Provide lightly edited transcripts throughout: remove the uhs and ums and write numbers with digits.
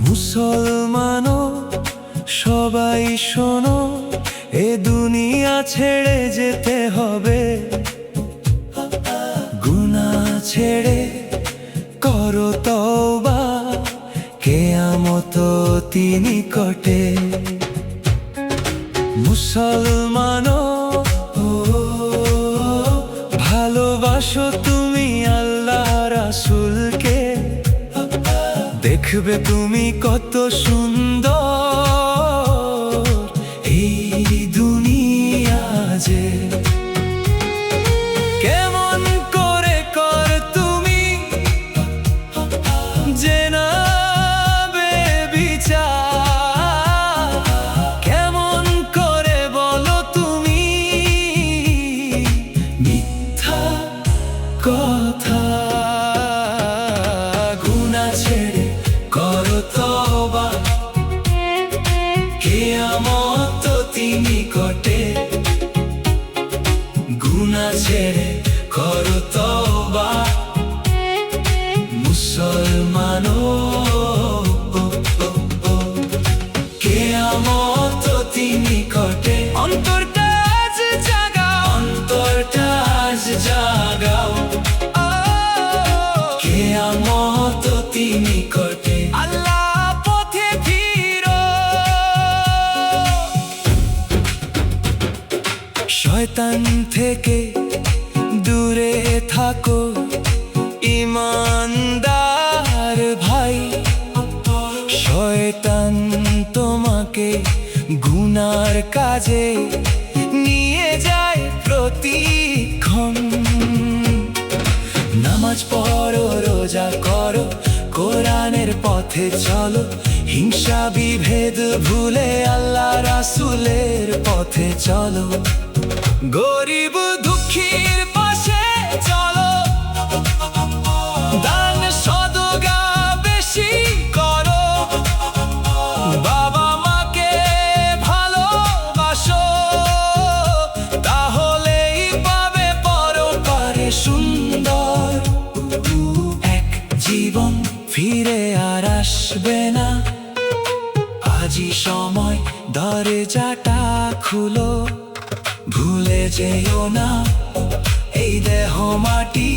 মুসলমানো সবাই শোনো, এ দুনিয়া ছেড়ে যেতে হবে। গুনাহ ছেড়ে করো তওবা, কিয়ামত অতি নিকটে। মুসলমানো ভালোবাসো তুমি আল্লাহ রাসূলকে, দেখবে তুমি কত সুন্দর এই দুনিয়া যে। কেমন করে কর তুমি জেনাবে বিচার, কেমন করে বলো তুমি মিথ্যা কথা। গুনাহ ছেড়ে করো তওবা, কিয়ামত অতি নিকটে। গুনাহ ছেড়ে করো তওবা মুসলমানো, কিয়ামত অতি নিকটে। অন্তরটা আজ জাগাও, অন্তরটা আজ জাগাও, কিয়ামত অতি নিকটে। আল্লাহ পথে ফিরো, শয়তান থেকে দূরে থাকো ঈমানদার ভাই। শয়তান তোমাকে গুনার কাজে নিয়ে যায় প্রতিক্ষণ। নামাজ পড়ো, রোজা করো, কোরআনের পথে চলো, হিংসা বিভেদ ভুলে আল্লাহ রাসূলের পথে চলো। গরিব দুঃখীর পাশে চলো, দান সদকা বেশি করো, বাবা মাকে ভালোবাসো, তাহলেই পাবে পরপারে সুন্দর এক জীবন। ফিরে আর আসবে না, আজই সময় দরজাটা খুলো। ভুলে যেও না এই দেহ মাটি,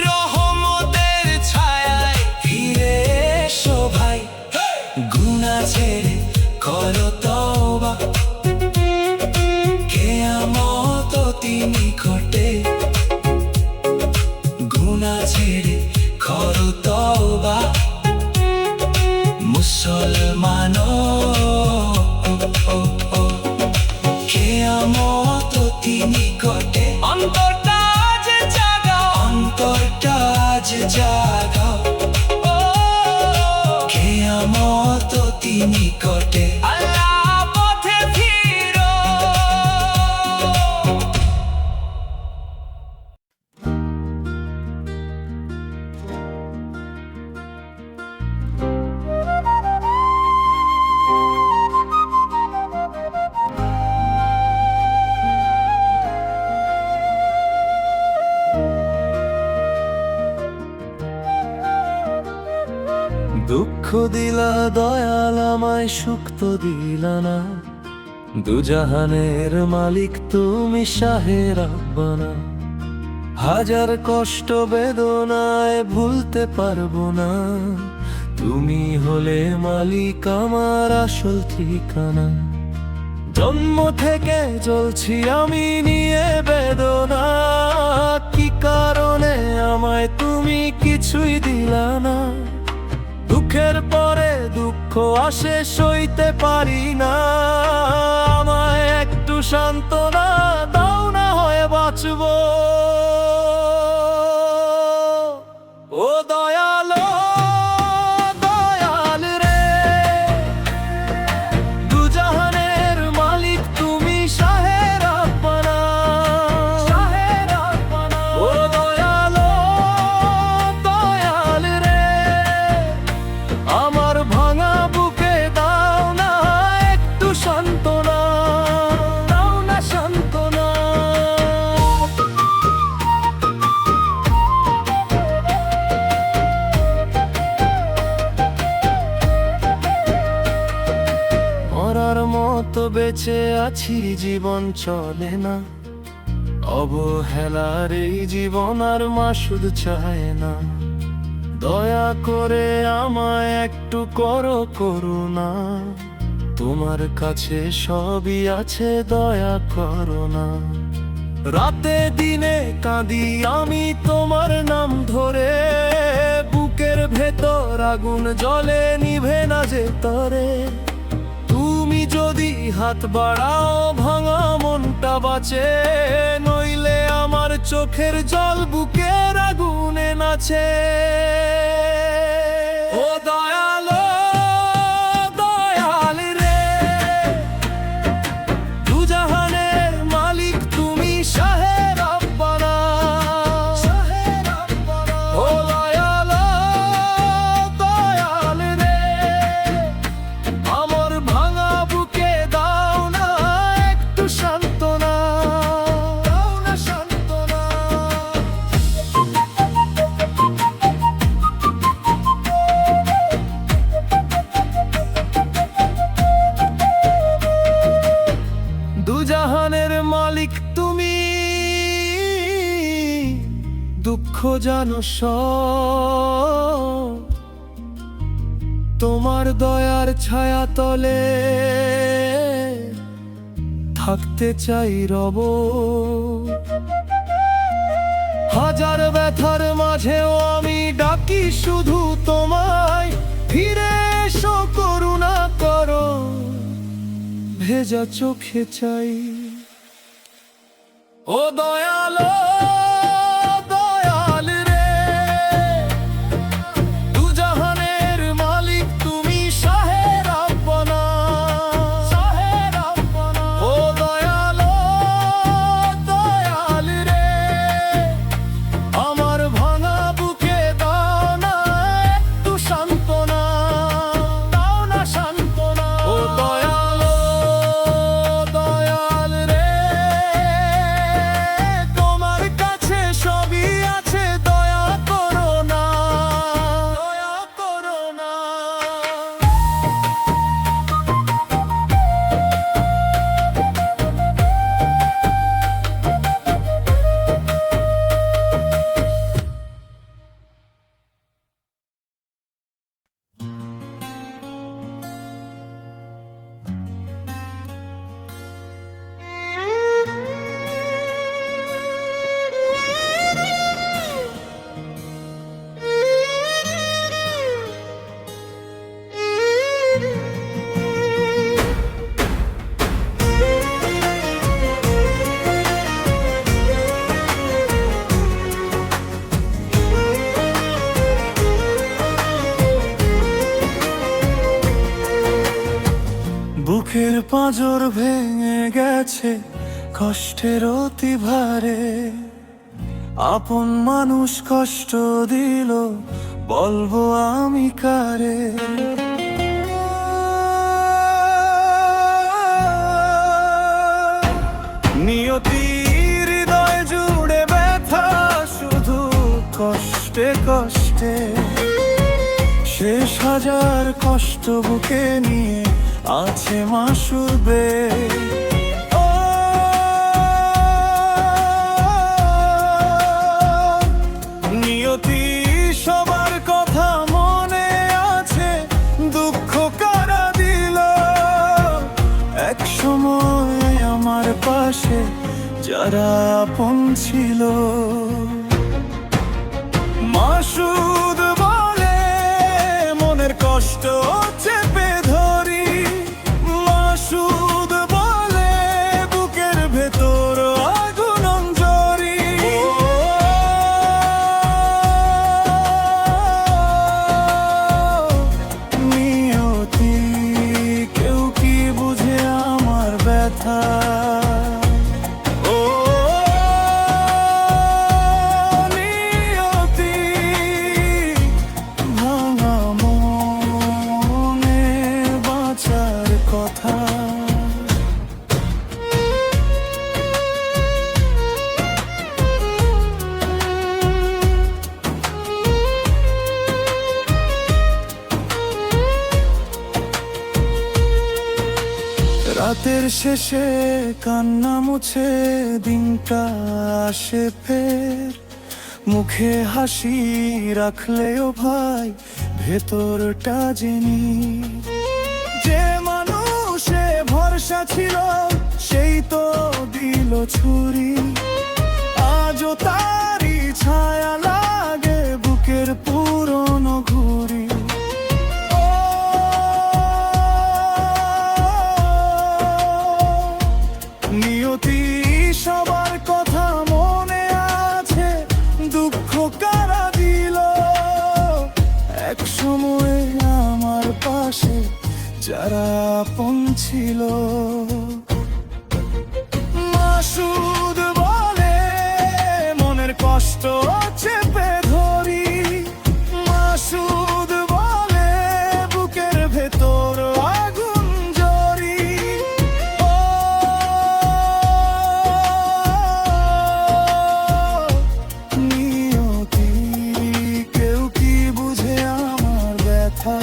রহমতের ছায়ায় ফিরে এসো ভাই। গুনাহ ছেড়ে করো তওবা, কিয়ামত অতি নিকটে। গুনাহ ছেড়ে করো তওবা মুসলমানো, কিয়ামত অতি নিকটে। অন্তরটা আজ জাগাও, অন্তরটা আজ জাগাও, কিয়ামত অতি নিকটে। আল্লাহ পথে ফিরো। দুঃখ দিলা দয়াল আমায়, সুখ তো দিলা না। দুজাহানের মালিক তুমি, শাহে রাব্বানা। হাজার কষ্ট বেদনায় ভুলতে পারবো না, তুমি হলে মালিক আমার আসল ঠিকানা। জন্ম থেকে চলছি আমি নিয়ে বেদনা, কি কারণে আমায় তুমি কিছুই দিলা না। দুঃখের পরে দুঃখ আসে, সইতে পারি না, আমায় একটু সান্ত্বনা দাও না হয় বাঁচবো। ও দয়ালো দয়াল রে, বেঁচে আছি জীবন চলে না, অবহেলার এই জীবন আর মাসুল চায় না। দয়া করে আমায় একটু করো করুণা, তোমার কাছে সবই আছে, দয়া করো না। রাতে দিনে কাঁদি আমি তোমার নাম ধরে, বুকের ভেতর আগুন জ্বলে নিভে না যে তরে। তুমি যদি হাত বাড়াও ভাঙা মনটা বাঁচে, নইলে আমার চোখের জল বুকের আগুনে নাচে। ও দয়ালো দয়াল রে, দুজাহানের মালিক তুমি, শাহে রব্বানা। ও দয়ালো দয়াল রে, আমার ভাঙা বুকে দাও না একটু সান্ত্বনা, দাও না সান্ত্বনা। দুজাহানের মালিক তুমি, দুঃখ জানো সব, তোমার দয়ার ছায়া তলে থাকতে চাই রব। হাজার ব্যথার মাঝেও আমি ডাকি শুধু তোমায়, ফিরে এসো করুণা করো, ভেজা চোখে চাই। ও দয়ালো দয়াল রে, দুজাহানের মালিক তুমি, শাহে রব্বানা। ও দয়ালো দয়াল রে, আমার ভাঙা বুকে দাও না একটু সান্ত্বনা, দাও না সান্ত্বনা। ও দয়ালো দয়াল রে, তোমার কাছে সবই আছে, দয়া করো না, দয়া করো না। বুকের পাঁজর ভেঙে গেছে কষ্টের অতি ভারে, আপন মানুষ কষ্ট দিল বলবো আমি কারে। নিয়তি হৃদয় জুড়ে ব্যথা শুধু কষ্টে কষ্টে, শেষ হাজার কষ্ট বুকে নিয়ে আছে মাসুবে। ও নিয়তি সবার কথা মনে আছে, দুঃখ কারা দিল এক সময় আমার পাশে যারা আপন ছিল। মাসুদ বলে মনের কষ্ট চেপে ধরি, মাসুদ বলে বুকের ভেতর আগুন অঞ্জরি। নিয়তি কেউ কি বুঝে আমার ব্যথা, ও নিয়তি রাতের শেষে কান্না মুছে দিনটা আসে ফের, মুখে হাসি রাখলেও ভাই ভেতরটা জেনি। যে মানুষে ভরসা ছিল সেই তো দিল ছুরি, আজও তারই ছায়া লাগে বুকের পুরনো ঘুরি। নিয়তি সবার কথা মনে আছে, দুঃখ কারা দিল এক সময় আমার পাশে যারা আপন ছিল। মাসুদ বলে মনের কষ্ট চেপে ধরি, মাসুদ বলে বুকের ভেতর আগুন জ্বরি। নিয়তি কেউ কি বুঝে আমার ব্যথা,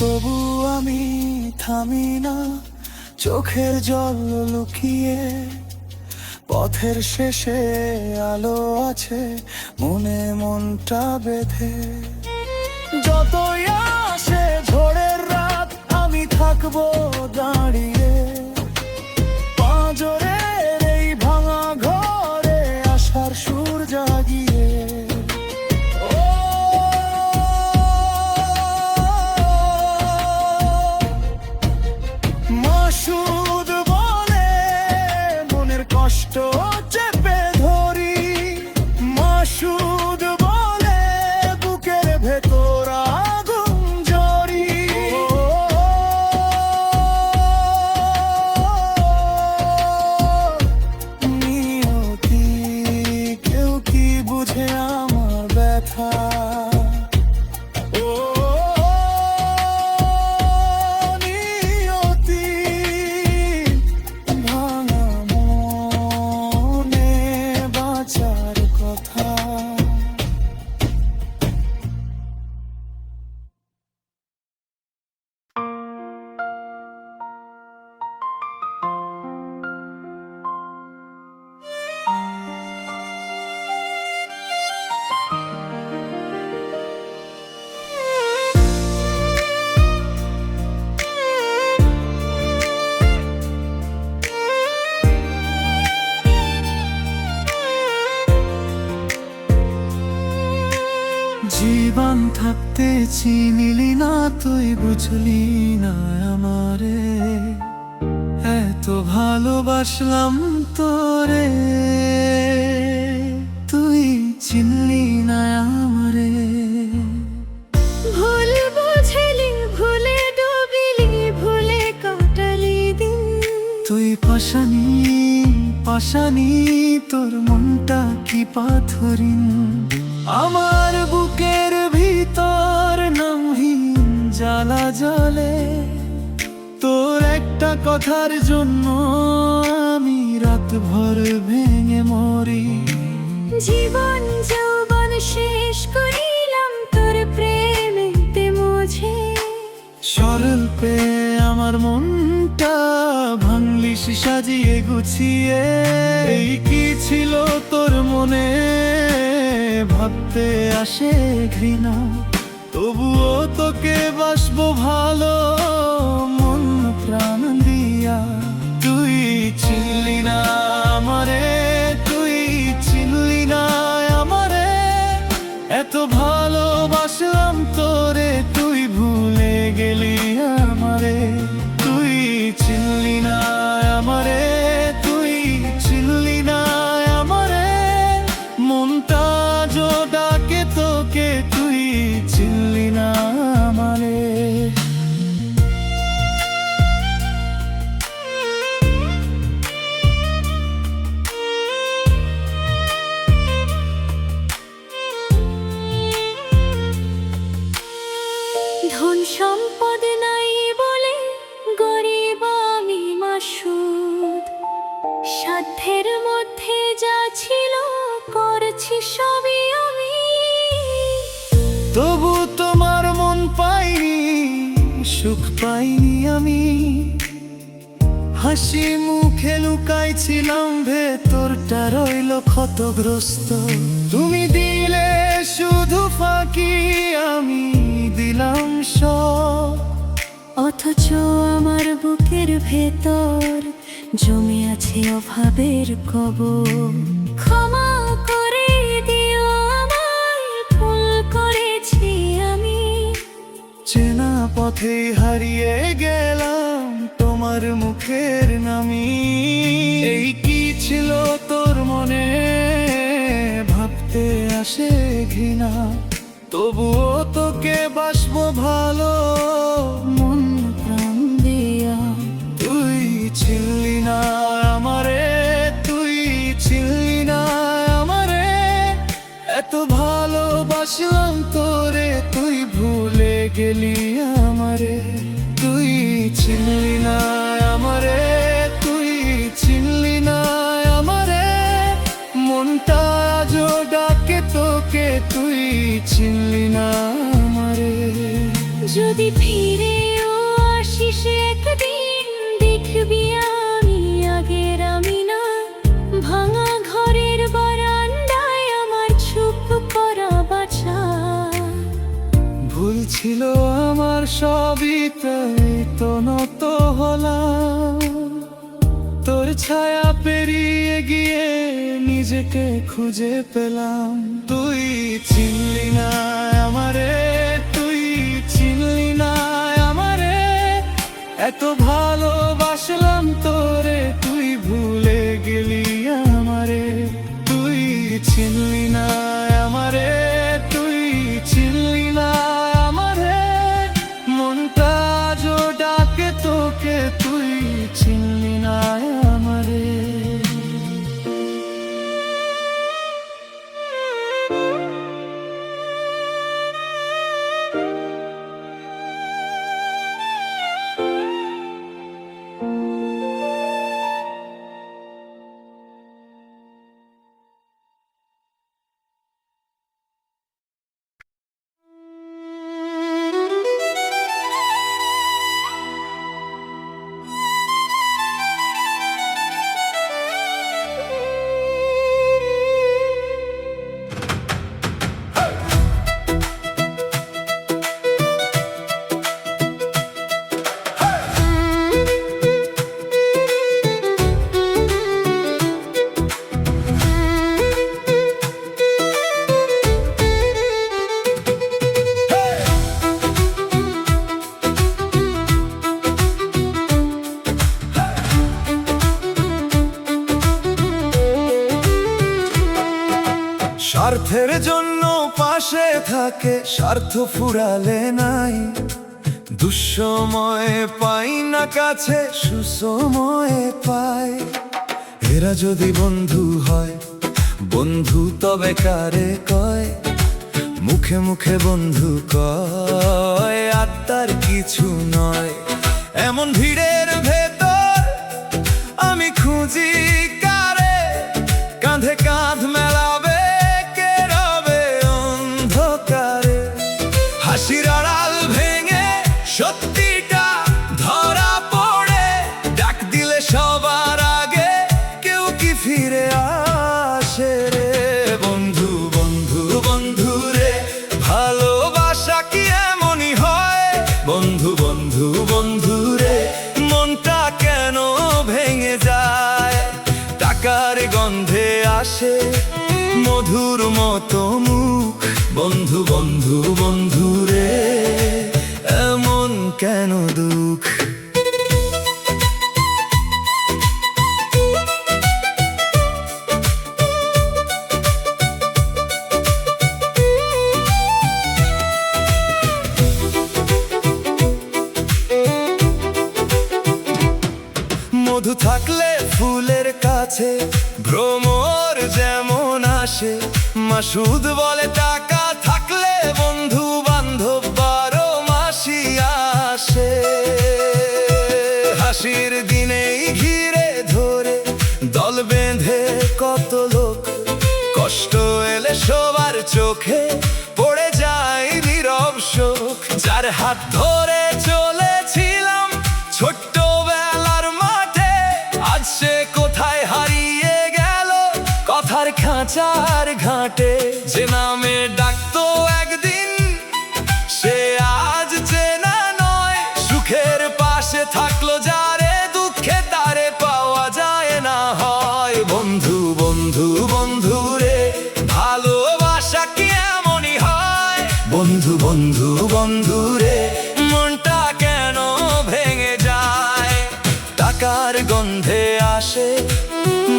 তবু আমি থামি না চোখের জল লুকিয়ে। পথের শেষে আলো আছে মনে মনটা বেঁধে। যতই আসে ঝড়ের রাত আমি থাকবো দাঁড়িয়ে, পাঁজরের এই ভাঙা ঘরে আশার সুর জাগিয়ে। মাসুদ বলে মনের কষ্ট চেপে ধরি, মাসুদ বলে বুকের ভেতর আগুন জ্বরি। নিয়তি কেউ কি বুঝে আমার ব্যথা, জীবন থাকতে চিনিলি না তুই, বুঝলি না আমারে, এত ভালোবাসলাম তোরে তুই চিনলি না আমারে। ভুল বুঝলি ভুলে ডুবিলি ভুলে কাটালি দিন, তুই পাশানি পাশানি তোর মনটা কি পাথরিন। আমার বুকের ভিতর নামহীন জ্বালা জ্বলে, তোর একটা কথার জন্য আমি রাত ভর ভেঙে মরি। জীবন যৌবন শেষ করিলাম তোর প্রেমেতে মুঝে। সরল পেয়ে আমার মনটা ভাঙলিস সাজিয়ে গুছিয়ে। এই কি ছিল তোর মনে ভাবতে আসে ঘৃণা, তবুও তোকে বাসবো ভালো মন প্রাণ দিয়া। তুই চিনলি না আমারে, তুই চিনলি না আমারে, এত ভালোবাসলাম তোরে তুই ভুলে গেলি আমারে। তুই চিনলি না আমারে, তুই চিনলি না আমারে, মনটা যো ডাকে তোকে তুই চিনলি না আমারে। পাইনি আমি, হাসি মুখে লুকাইছিলাম, ভেতরটা রইল ক্ষতগ্রস্ত। তুমি দিলে শুধু ফাঁকি, আমি দিলাম সব, অথচ আমার বুকের ভেতর জমে আছে অভাবের কবর। ক্ষমা করে দিও আমায়, ভুল করেছি আমি। চেনা পথে হারিয়ে গেলাম তোমার মুখের নামি। এই কি ছিল তোর মনে, ভাবতে আসে ঘৃণা, তবুও তোকে বাসবো ভালো মন প্রাণ দিয়া তুই ছিলি না আমারে, তুই ছিলি না আমারে, এত ভালোবাসলাম তোরে, তুই ভুলে গেলি আমারে। তুই ছিলি না আমারে, তুই ছিলি না আমারে, মনটা আজও ডাকে তোকে, তুই ছিলি না আমারে। যদি ফিরেও আসিস একদিন, দেখবি আমি আগের আমি না। ভাঙা ঘরের বারান্দায় আমার চুপ করা বাছা। ভুল ছিল আমার সবই, তাই তো নত হলাম, তোর ছায়া পেরিয়ে গিয়ে নিজেকে খুঁজে পেলাম। তুই চিনলি না আমারে, তুই চিনলি না আমারে, এত ভালোবাসলাম তোরে, তুই ভুলে গেলি আমারে। তুই চিনলি না আমারে, তুই চিনলি না আমারে, মনটা আজও ডাকে তোকে, তুই চিনলি না আমারে। স্বার্থের জন্য পাশে থাকে, স্বার্থ ফুরালে নাই, দুঃসময়ে পাই না কাছে, সুসময়ে পাই। এরা যদি বন্ধু হয়, বন্ধু তবে কারে কয়, মুখে মুখে বন্ধু কয়, আত্মার কিছু নয়। এমন ভিড়ের ভেতর আমি খুঁজি কারে, কাঁধে কাঁধ মেলাবে, কে রবে অন্ধকারে। হাসির আড়াল ভেঙে সত্যিটা ধরা পড়ে, ডাক দিলে সবার আগে কেউ কি ফিরে আসে রে। বন্ধু বন্ধু বন্ধু রে, ভালোবাসা কি এমনই হয়? বন্ধু বন্ধু বন্ধু রে, মনটা কেন ভেঙে যায়? টাকার গন্ধে আসে মধুর মতো মুখ, বন্ধু বন্ধু বন্ধু রে, এমন কেন দুঃখ? মধু থাকলে ফুলের কাছে ভ্রমর যেমন আসে, মাসুদ বলে টাকা থাকলে বন্ধু বান্ধব 12 মাসই আসে। হাসির দিনেই ঘিরে ধরে দল বেঁধে কত লোক, কষ্ট এলে সবার চোখে পড়ে যায় নীরব শোক। যার হাত ধরে চলেছিল খাঁচার ঘাটে, যে নামে ডাকতো একদিন সে আজ চেনা নয়। সুখের পাশে থাকলো যারে, দুঃখে তারে পাওয়া যায় না হয়। বন্ধু বন্ধু বন্ধু রে, ভালোবাসা কি এমনই হয়? বন্ধু বন্ধু বন্ধু রে, মনটা কেন ভেঙে যায়? টাকার গন্ধে আসে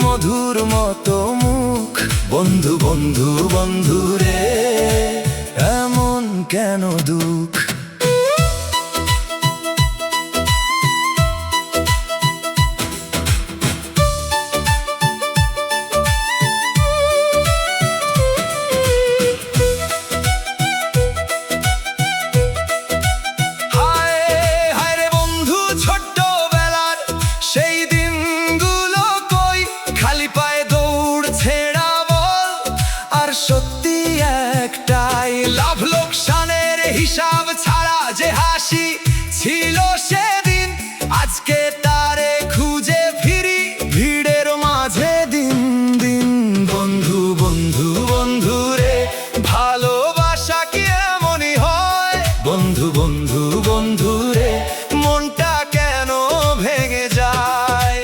মধুর মতো মুখ, বন্ধু বন্ধু বন্ধু রে, এমন কেন দুঃখ? সেই দিনগুলো কই, খালি পায়ে দৌড় ছেড়া বল। আর সত্যি একটাই, লাভ লোকসানের হিসাব ছাড়া যে হাসি ছিল সেদিন, আজকে তারে খুঁজে ফিরি ভিড়ের মাঝে দিন দিন। বন্ধু বন্ধু বন্ধু রে, ভালোবাসা কি এমনই হয়? বন্ধু বন্ধু বন্ধু রে, মনটা কেন ভেঙে যায়?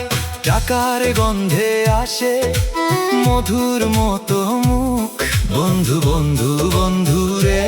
টাকার গন্ধে আসে মধুর মতো মুখ, বন্ধু বন্ধু বন্ধু রে,